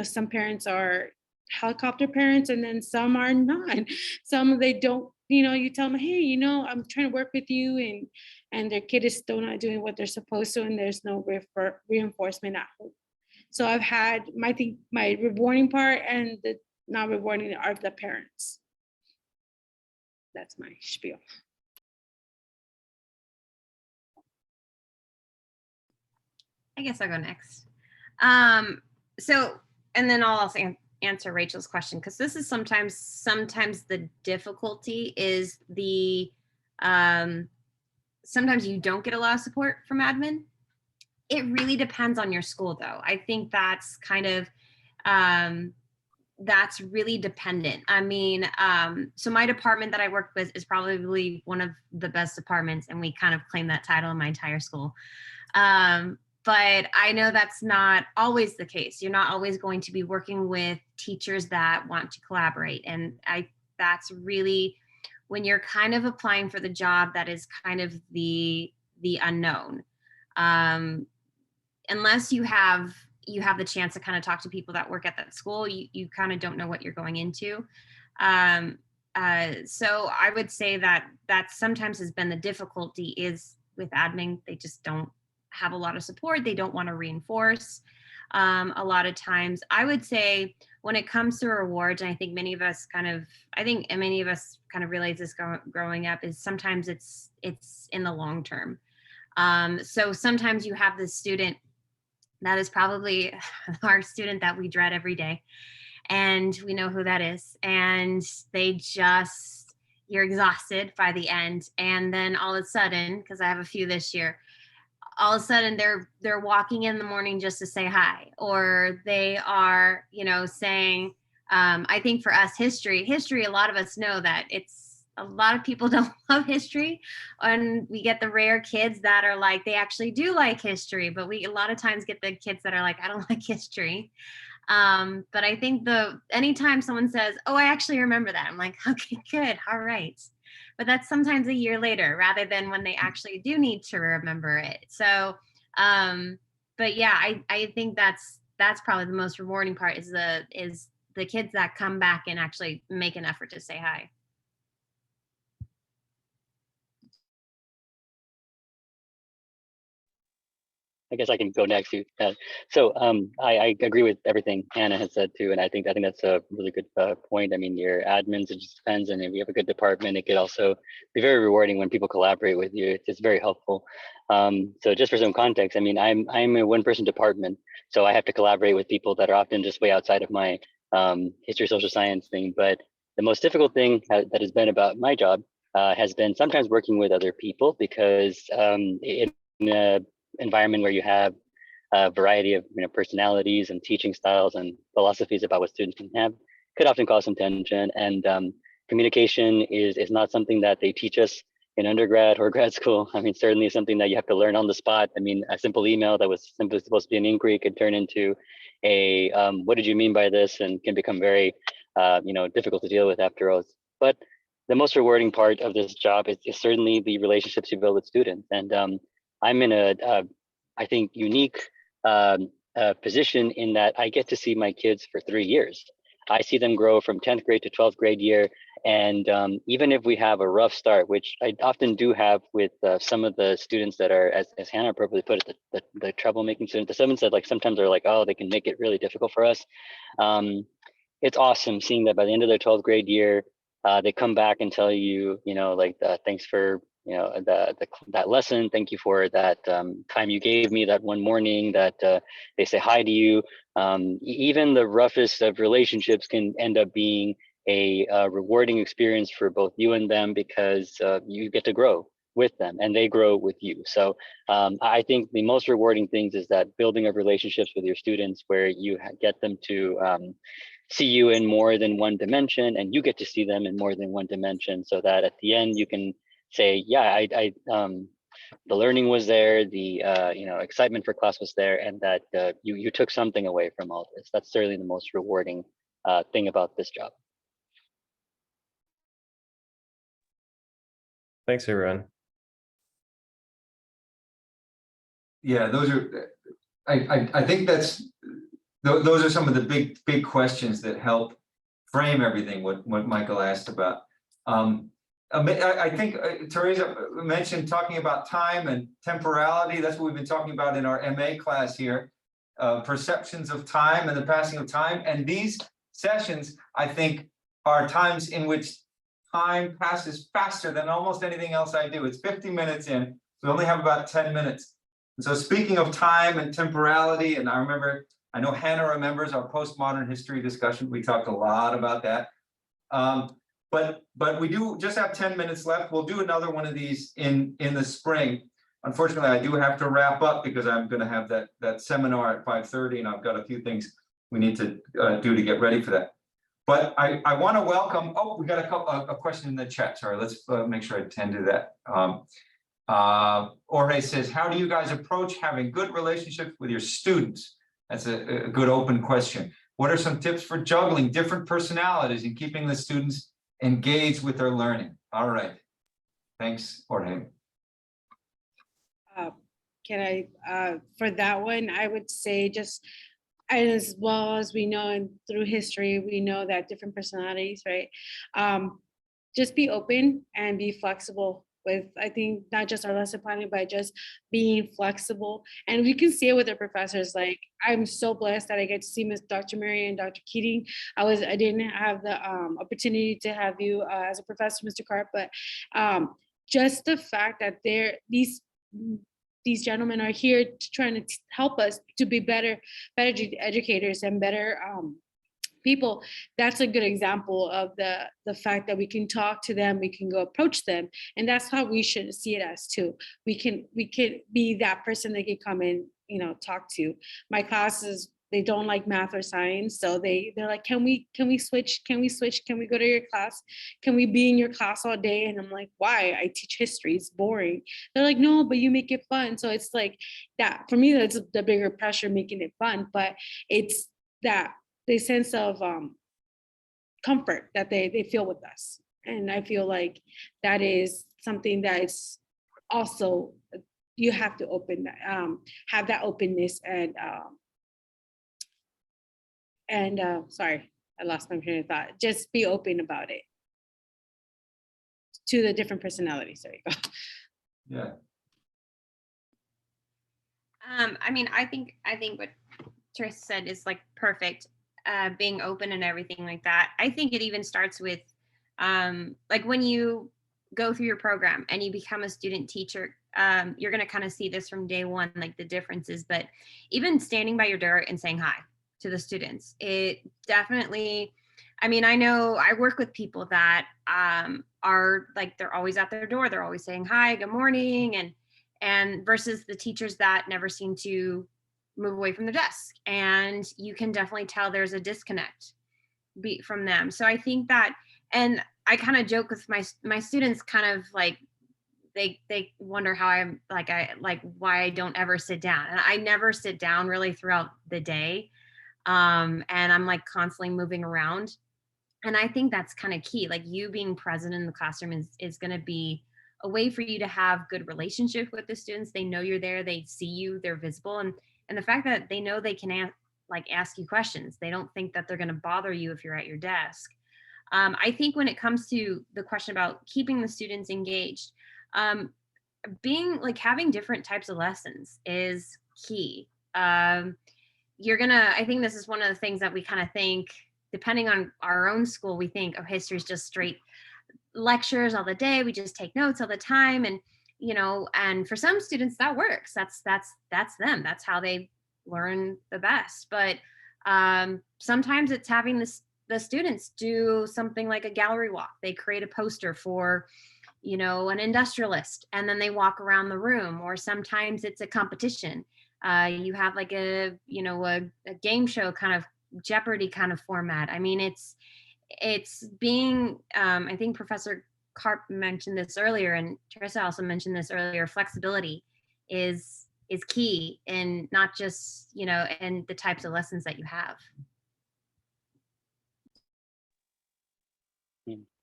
some parents are helicopter parents, and then some are not. Some, they don't, you know, you tell them, hey, you know, I'm trying to work with you, and their kid is still not doing what they're supposed to, and there's no reinforcement at home. So I've had my rewarding part, and the not rewarding are the parents. That's my spiel. I guess I'll go next. So, and then I'll also answer Rachel's question, because this is sometimes the difficulty is the sometimes you don't get a lot of support from admin. It really depends on your school, though. I think that's kind of that's really dependent. I mean, so my department that I work with is probably one of the best departments, and we kind of claim that title in my entire school. But I know that's not always the case. You're not always going to be working with teachers that want to collaborate. And that's really when you're kind of applying for the job, that is kind of the unknown. Unless you have the chance to kind of talk to people that work at that school, you kind of don't know what you're going into. So I would say that sometimes has been the difficulty is with admin. They just don't have a lot of support. They don't want to reinforce. A lot of times, I would say when it comes to rewards, and I think many of us kind of realize this growing up, is sometimes it's in the long term. So sometimes you have this student that is probably our student that we dread every day, and we know who that is, and you're exhausted by the end, and then all of a sudden, because I have a few this year, all of a sudden they're walking in the morning just to say hi, or they are, you know, saying, I think for us, history, a lot of us know that a lot of people don't love history, and we get the rare kids that are like, they actually do like history, but we a lot of times get the kids that are like, I don't like history. But I think anytime someone says, oh, I actually remember that, I'm like, okay, good, all right. But that's sometimes a year later, rather than when they actually do need to remember it. So, but yeah, I think that's probably the most rewarding part, is the kids that come back and actually make an effort to say hi. I guess I can go next. So I agree with everything Hannah has said too, and I think that's a really good point. I mean, your admins, it just depends, and if you have a good department, it could also be very rewarding when people collaborate with you. It's very helpful. So just for some context, I mean, I'm a one-person department, so I have to collaborate with people that are often just way outside of my history, social science thing. But the most difficult thing that has been about my job has been sometimes working with other people, because in a environment where you have a variety of personalities and teaching styles and philosophies about what students can have, could often cause some tension. And communication is not something that they teach us in undergrad or grad school. I mean, certainly something that you have to learn on the spot. I mean, a simple email that was simply supposed to be an inquiry could turn into a what did you mean by this, and can become very difficult to deal with afterwards. But the most rewarding part of this job is certainly the relationships you build with students. And I'm in I think, unique position in that I get to see my kids for 3 years. I see them grow from 10th grade to 12th grade year. And even if we have a rough start, which I often do have with some of the students that are, as Hannah appropriately put it, the troublemaking students, the 7th said, like, sometimes they're like, oh, they can make it really difficult for us. It's awesome seeing that by the end of their 12th grade year, they come back and tell you, thanks for that lesson. Thank you for that time you gave me that one morning that they say hi to you. Even the roughest of relationships can end up being a rewarding experience for both you and them, because you get to grow with them and they grow with you. So I think the most rewarding things is that building of relationships with your students, where you get them to see you in more than one dimension, and you get to see them in more than one dimension, so that at the end you can say, yeah, the learning was there, the excitement for class was there, and that you took something away from all this. That's certainly the most rewarding thing about this job. Thanks, everyone. Yeah, those are, I think those are some of the big questions that help frame everything what Michael asked about. I think Tereza mentioned talking about time and temporality. That's what we've been talking about in our MA class here, perceptions of time and the passing of time. And these sessions, I think, are times in which time passes faster than almost anything else I do. It's 50 minutes in, we only have about 10 minutes. And so speaking of time and temporality, and I know Hannah remembers our postmodern history discussion. We talked a lot about that. But we do just have 10 minutes left. We'll do another one of these in the spring. Unfortunately, I do have to wrap up because I'm going to have that seminar at 5:30, and I've got a few things we need to do to get ready for that. But I want to welcome. Oh, we got a question in the chat. Sorry, let's make sure I attend to that. Jorge says, how do you guys approach having good relationships with your students? That's a good open question. What are some tips for juggling different personalities and keeping the students engaged with their learning? All right. Thanks, Jorge. For that one, I would say just, as well as we know, and through history, we know that different personalities, right? Just be open and be flexible with, I think, not just our lesson planning, but just being flexible. And we can see it with our professors. Like, I'm so blessed that I get to see Dr. Mary and Dr. Keating. I didn't have the opportunity to have you as a professor, Mr. Karp, but just the fact that these gentlemen are here trying to help us to be better educators and better people. That's a good example of the fact that we can talk to them, we can go approach them, and that's how we should see it as too. We can be that person they can come and talk to. My classes, they don't like math or science, so they're like, can we switch? Can we go to your class? Can we be in your class all day? And I'm like, why? I teach history, it's boring. They're like, no, but you make it fun. So it's like that. For me, that's the bigger pressure, making it fun. But it's that the sense of comfort that they feel with us. And I feel like that is something that is also, you have to have that openness and sorry, I lost my train of thought. Just be open about it to the different personalities. There you go. Yeah. I mean, I think what Teresa said is like perfect. Being open and everything like that. I think it even starts with like when you go through your program and you become a student teacher, you're going to kind of see this from day one, like the differences. But even standing by your door and saying hi to the students, it definitely, I mean, I know I work with people that are like, they're always at their door, they're always saying hi, good morning, and versus the teachers that never seem to move away from the desk, and you can definitely tell there's a disconnect from them. So I think that, and I kind of joke with my students, kind of like they wonder how I'm like, why I don't ever sit down, and I never sit down really throughout the day, and I'm like constantly moving around. And I think that's kind of key. Like, you being present in the classroom is going to be a way for you to have good relationship with the students. They know you're there, they see you, they're visible, and the fact that they know they can ask you questions. They don't think that they're going to bother you if you're at your desk. I think when it comes to the question about keeping the students engaged, having different types of lessons is key. I think this is one of the things that we kind of think, depending on our own school, we think, oh, history is just straight lectures all the day. We just take notes all the time. And, you know, and for some students that works. That's them. That's how they learn the best. But sometimes it's having the students do something like a gallery walk. They create a poster for, you know, an industrialist, and then they walk around the room. Or sometimes it's a competition. You have like a game show kind of Jeopardy kind of format. I mean, it's being, I think Professor Karp mentioned this earlier, and Tereza also mentioned this earlier, flexibility is key in not just, you know, in the types of lessons that you have.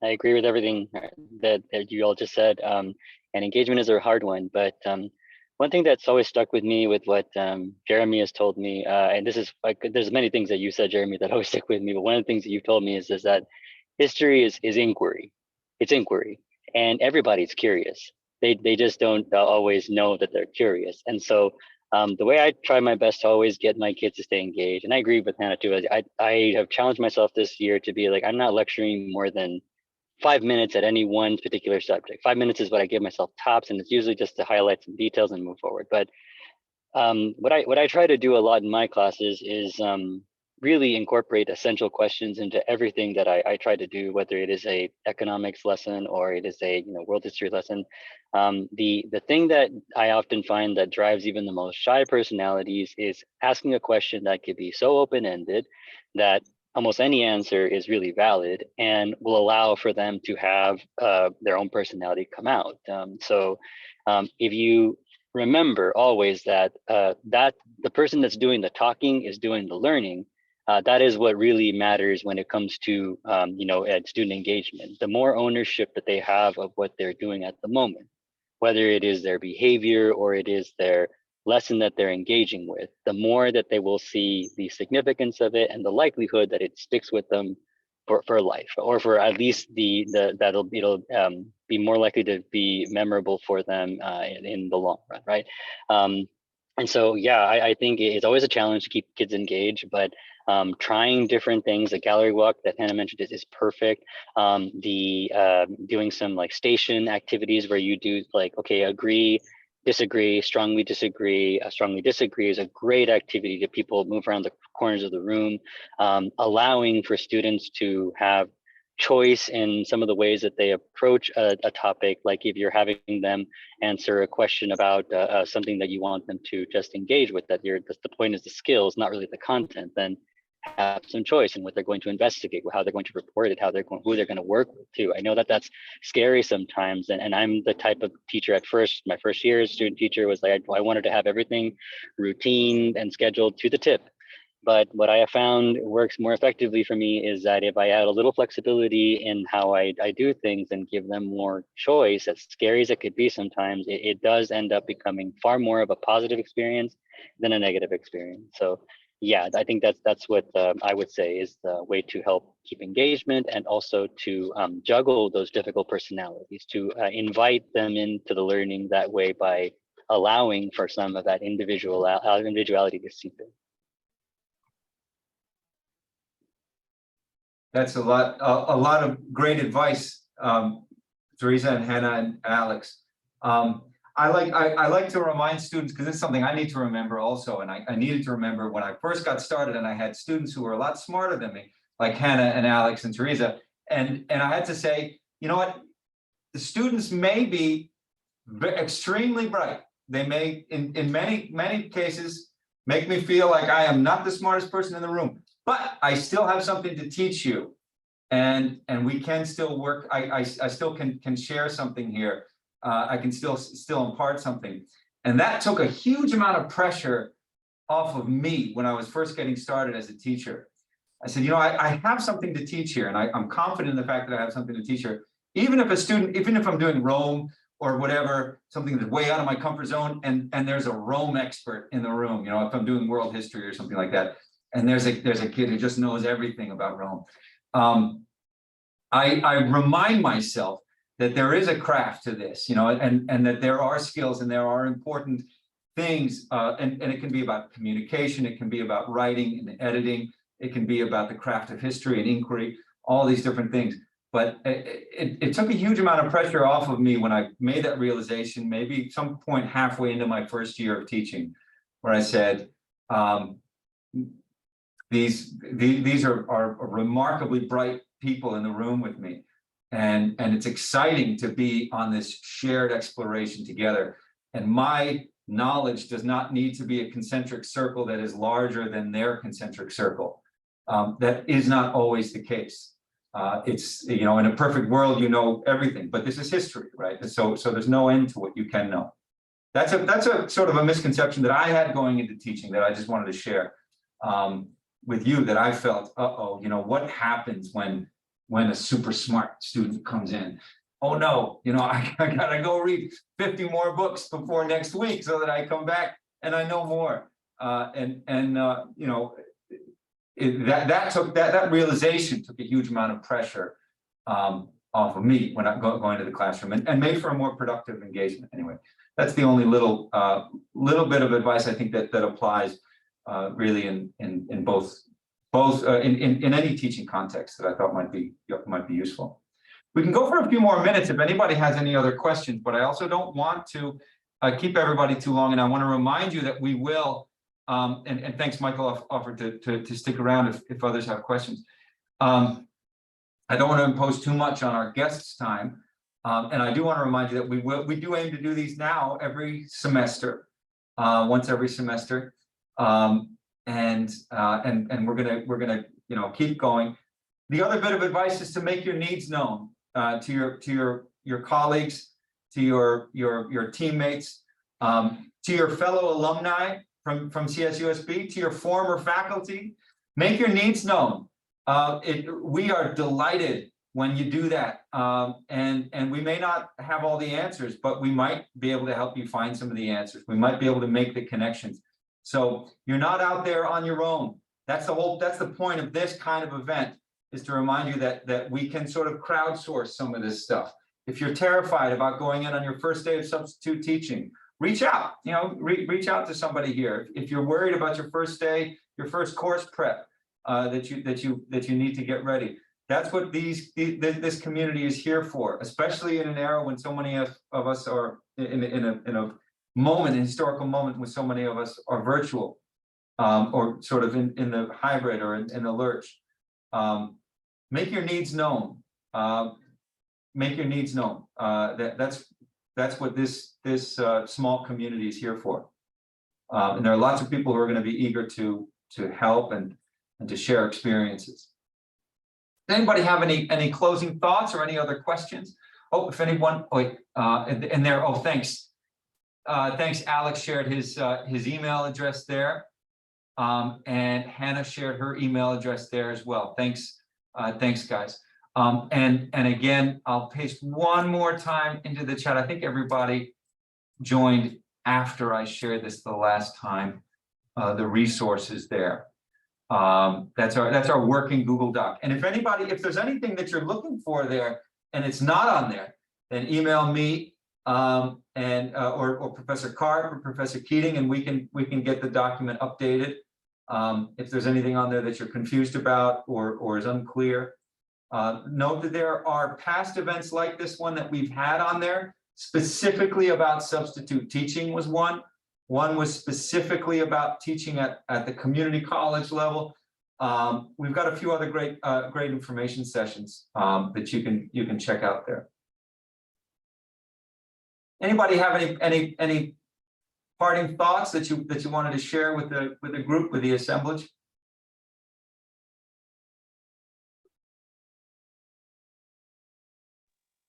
I agree with everything that you all just said. And engagement is a hard one, but one thing that's always stuck with me with what Jeremy has told me, and this is like, there's many things that you said, Jeremy, that always stick with me, but one of the things that you've told me is that history is inquiry. It's inquiry, and everybody's curious. They just don't always know that they're curious. And so the way I try my best to always get my kids to stay engaged, and I agree with Hannah too, I have challenged myself this year to be like, I'm not lecturing more than 5 minutes at any one particular subject. 5 minutes is what I give myself tops, and it's usually just to highlight some details and move forward. But what I try to do a lot in my classes is really incorporate essential questions into everything that I try to do, whether it is a economics lesson or it is a world history lesson. The thing that I often find that drives even the most shy personalities is asking a question that could be so open-ended that almost any answer is really valid and will allow for them to have their own personality come out. So if you remember always that that the person that's doing the talking is doing the learning, that is what really matters when it comes to student engagement. The more ownership that they have of what they're doing at the moment, whether it is their behavior or it is their lesson that they're engaging with, the more that they will see the significance of it and the likelihood that it sticks with them for life, or for at least it'll be more likely to be memorable for them in the long run, right? And so, yeah, I think it's always a challenge to keep kids engaged, but trying different things, the gallery walk that Hannah mentioned is perfect. Doing some like station activities where you do like, okay, agree, disagree, strongly disagree is a great activity to people move around the corners of the room, allowing for students to have choice in some of the ways that they approach a topic. Like if you're having them answer a question about something that you want them to just engage with, the point is the skills, not really the content, then have some choice in what they're going to investigate, how they're going to report it, who they're going to work with too. I know that that's scary sometimes, and I'm the type of teacher at first. My first year as student teacher was like, I wanted to have everything routine and scheduled to the tip. But what I have found works more effectively for me is that if I add a little flexibility in how I do things and give them more choice, as scary as it could be sometimes, it does end up becoming far more of a positive experience than a negative experience. So yeah, I think that's what I would say is the way to help keep engagement, and also to juggle those difficult personalities, to invite them into the learning that way by allowing for some of that individuality to seep in. That's a lot of great advice, Tereza and Hannah and Alex. I like to remind students, because it's something I need to remember also, and I needed to remember when I first got started, and I had students who were a lot smarter than me, like Hannah and Alex and Tereza, and I had to say, you know what, the students may be extremely bright. They may, in many cases, make me feel like I am not the smartest person in the room, but I still have something to teach you, and we can still work. I still can share something here. I can still impart something. And that took a huge amount of pressure off of me when I was first getting started as a teacher. I said, I have something to teach here, and I'm confident in the fact that I have something to teach here. Even if I'm doing Rome or whatever, something that's way out of my comfort zone, and there's a Rome expert in the room, if I'm doing world history or something like that, and there's a kid who just knows everything about Rome. I remind myself that there is a craft to this, and that there are skills and there are important things, and it can be about communication, it can be about writing and editing, it can be about the craft of history and inquiry, all these different things. but it took a huge amount of pressure off of me when I made that realization, maybe some point halfway into my first year of teaching, where I said, these are remarkably bright people in the room with me. And it's exciting to be on this shared exploration together. And my knowledge does not need to be a concentric circle that is larger than their concentric circle. That is not always the case. It's, in a perfect world, you know everything, but this is history, right? So there's no end to what you can know. That's a sort of a misconception that I had going into teaching that I just wanted to share with you, that I felt, what happens when a super smart student comes in? Oh no, I gotta go read 50 more books before next week so that I come back and I know more. That realization took a huge amount of pressure off of me when I going to the classroom, and made for a more productive engagement. Anyway, that's the only little bit of advice I think that applies really in both in any teaching context that I thought might be useful. We can go for a few more minutes if anybody has any other questions, but I also don't want to keep everybody too long, and I want to remind you that we will. And thanks, Michael, offered to stick around if others have questions. I don't want to impose too much on our guests' time, and I do want to remind you that we do aim to do these now every semester, once every semester, and we're gonna keep going. The other bit of advice is to make your needs known to your colleagues, to your teammates, to your fellow alumni from CSUSB, to your former faculty. Make your needs known. We are delighted when you do that, and we may not have all the answers, but we might be able to help you find some of the answers. We might be able to make the connections. So you're not out there on your own. That's the point of this kind of event, is to remind you that we can sort of crowdsource some of this stuff. If you're terrified about going in on your first day of substitute teaching, reach out, reach out to somebody here. If you're worried about your first day, your first course prep, that you need to get ready. That's what this community is here for, especially in an era when so many of us are in a historical moment when so many of us are virtual, or sort of in the hybrid or in the lurch. Make your needs known. Make your needs known. That's what this small community is here for. And there are lots of people who are going to be eager to help and to share experiences. Does anybody have any closing thoughts or any other questions? Oh, if anyone, thanks. Thanks, Alex shared his email address there. And Hannah shared her email address there as well. Thanks, guys. And again, I'll paste one more time into the chat. I think everybody joined after I shared this the last time. The resources there. That's our working Google Doc. And if there's anything that you're looking for there and it's not on there, then email me or Professor Karp or Professor Keating, and we can get the document updated. If there's anything on there that you're confused about or is unclear. Note that there are past events like this one that we've had on there, specifically about substitute teaching was one. One was specifically about teaching at the community college level. We've got a few other great information sessions that you can check out there. Anybody have any parting thoughts that you wanted to share with the group, with the assemblage?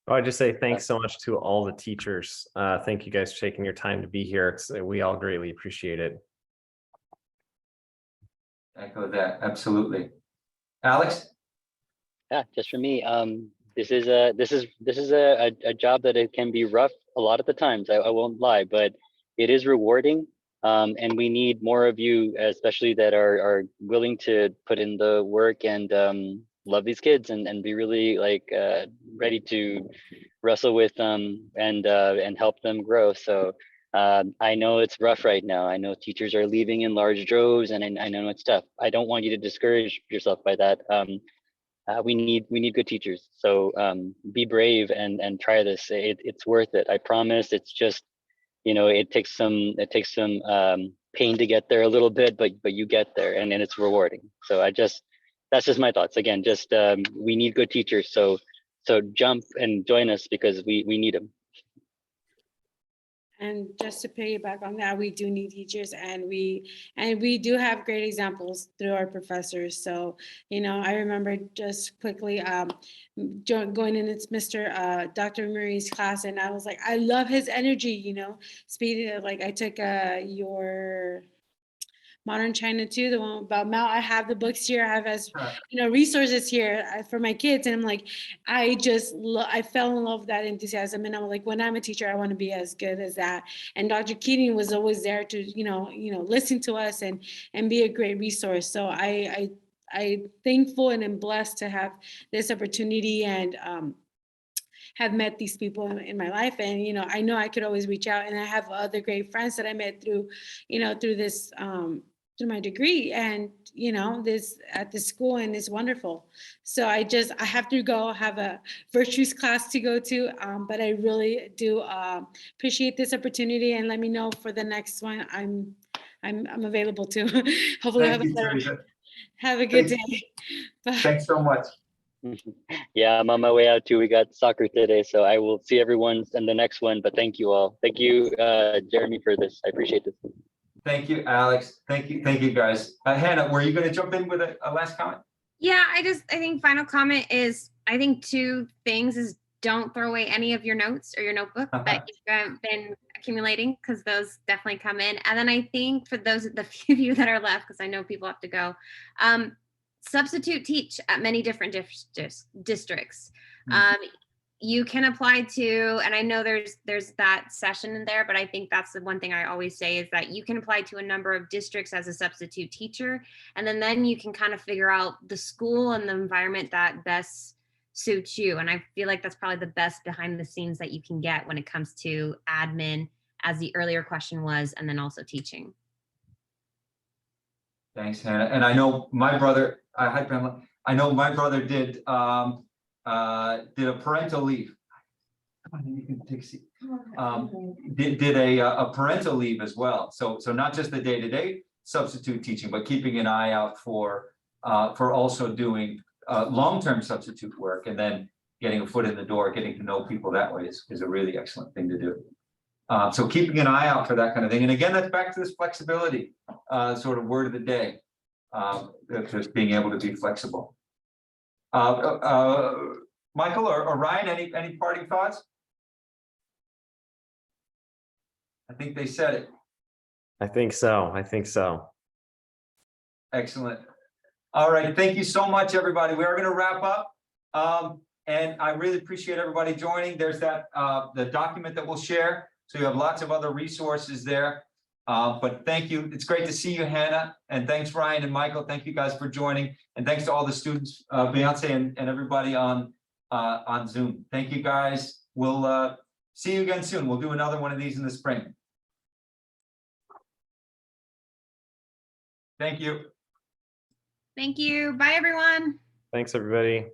I just say thanks so much to all the teachers. Thank you guys for taking your time to be here. We all greatly appreciate it. Echo that, absolutely. Alex? Yeah, just for me, this is a job that it can be rough a lot of the times. I won't lie, but it is rewarding, and we need more of you, especially that are willing to put in the work and love these kids and be really ready to wrestle with them and help them grow. So I know it's rough right now. I know teachers are leaving in large droves, and I know it's tough. I don't want you to discourage yourself by that. we need good teachers. So be brave and try this. It's worth it. I promise. It's just, you know, it takes some pain to get there a little bit, but you get there, and it's rewarding. So that's just my thoughts. Again, just we need good teachers. So jump and join us because we need them. And just to piggyback on that, we do need teachers, and we do have great examples through our professors. So, you know, I remember just quickly going in, it's Dr. Murray's class, and I was like, I love his energy, you know. Speaking of, like, I took your Modern China too, the one about Mao. I have the books here. I have, as you know, resources here for my kids, and I'm like, I fell in love with that enthusiasm, and I'm like, when I'm a teacher, I want to be as good as that. And Dr. Keating was always there to, you know, listen to us and be a great resource. So I'm thankful and am blessed to have this opportunity and have met these people in my life. And, you know I could always reach out, and I have other great friends that I met through this, through my degree, and, this at the school, and it's wonderful. So I have to go have a virtues class to go to, but I really do appreciate this opportunity, and let me know for the next one. I'm available too. Hopefully Thank you, Tereza. have a good day. Bye. Thanks so much. Yeah, I'm on my way out too. We got soccer today, so I will see everyone in the next one. But thank you all. Thank you, Jeremy, for this. I appreciate this. Thank you, Alex. Thank you guys. Hannah, were you going to jump in with a last comment? Yeah, I think final comment is, I think two things is, don't throw away any of your notes or your notebook that you've been accumulating, because those definitely come in. And then I think for the few of you that are left, because I know people have to go, substitute teach at many different districts. You can apply to, and I know there's that session in there, but I think that's the one thing I always say is that you can apply to a number of districts as a substitute teacher, and then you can kind of figure out the school and the environment that best suits you. And I feel like that's probably the best behind the scenes that you can get when it comes to admin, as the earlier question was, and then also teaching. Thanks, Hannah. And I know my brother, I know my brother did a parental leave. Come on, you can take a seat. Did a parental leave as well. So not just the day-to-day substitute teaching, but keeping an eye out for also doing long-term substitute work, and then getting a foot in the door, getting to know people that way is a really excellent thing to do. So keeping an eye out for that kind of thing. And again, that's back to this flexibility sort of word of the day, just being able to be flexible. Michael or Ryan, any parting thoughts? I think they said it. I think so. Excellent. All right. Thank you so much, everybody. We are going to wrap up. And I really appreciate everybody joining. There's that the document that we'll share. So you have lots of other resources there. But thank you. It's great to see you, Hannah. And thanks, Ryan and Michael. Thank you guys for joining. And thanks to all the students, Beyonce and everybody on Zoom. Thank you, guys. We'll see you again soon. We'll do another one of these in the spring. Thank you. Thank you. Bye, everyone. Thanks, everybody.